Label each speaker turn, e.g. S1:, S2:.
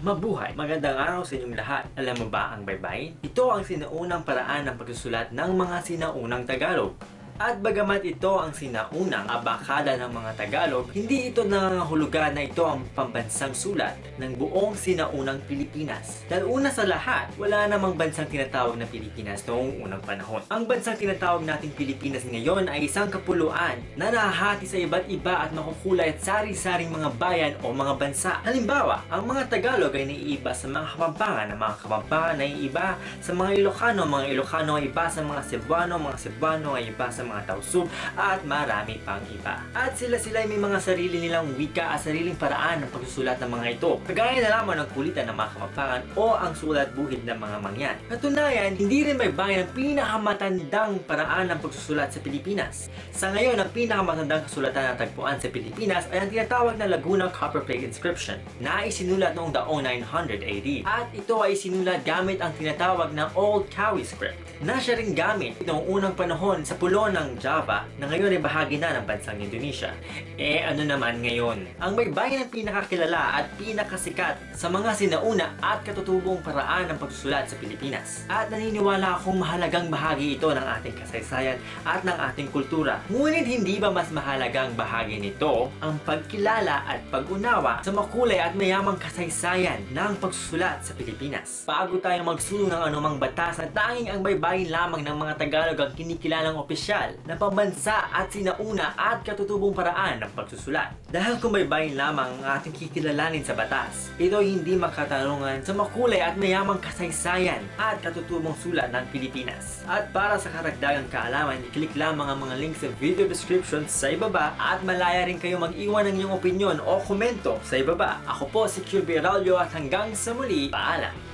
S1: Mabuhay! Magandang araw sa inyong lahat. Alam mo ba ang baybayin? Ito ang sinaunang paraan ng pagsusulat ng mga sinaunang Tagalog. At bagamat ito ang sinaunang abakada ng mga Tagalog, hindi ito nangangahulugan na ito ang pambansang sulat ng buong sinaunang Pilipinas. Dahil una sa lahat, wala namang bansang tinatawag na Pilipinas noong unang panahon. Ang bansang tinatawag nating Pilipinas ngayon ay isang kapuluan na nahahati sa iba't iba at makukulay at sari-saring mga bayan o mga bansa. Halimbawa, ang mga Tagalog ay naiiba sa mga Kapampangan, ang mga Kapampangan ay iba sa mga mga Ilocano ay iba sa mga Cebuano ay iba sa mga Tausug at marami pang iba. At sila ay may mga sarili nilang wika at sariling paraan ng pagsusulat ng mga ito. Kagaya na lamang ng kulitan ng mga Kapampangan o ang sulat buhid ng mga mangyan. Katunayan, hindi rin may bayan ang pinakamatandang paraan ng pagsusulat sa Pilipinas. Sa ngayon, ang pinakamatandang kasulatan na tagpuan sa Pilipinas ay ang tinatawag na Laguna Copperplate Inscription na isinulat noong taong 900 AD. At ito ay sinulat gamit ang tinatawag na Old Kawi script na siya rin gamit noong unang panahon sa pulo ng Java na ngayon ay bahagi na ng bansang Indonesia. Ano naman ngayon? Ang baybayin ang pinakakilala at pinakasikat sa mga sinauna at katutubong paraan ng pagsusulat sa Pilipinas. At naniniwala akong mahalagang bahagi ito ng ating kasaysayan at ng ating kultura. Ngunit hindi ba mas mahalagang bahagi nito ang pagkilala at pag-unawa sa makulay at mayamang kasaysayan ng pagsusulat sa Pilipinas? Bago tayo magsulong ng anumang batas na tanging ang baybayin lamang ng mga Tagalog ang kinikilalang opisyal na pambansa at sinauna at katutubong paraan ng pagsusulat. Dahil kung baybayin lamang ang ating kikilalanin sa batas, ito ay hindi makatarungan sa makulay at mayamang kasaysayan at katutubong sulat ng Pilipinas. At para sa karagdagang kaalaman, i-click lamang ang mga links sa video description sa ibaba at malaya rin kayo mag-iwan ng inyong opinyon o komento sa ibaba. Ako po si QB Raulio at hanggang sa muli, paalam!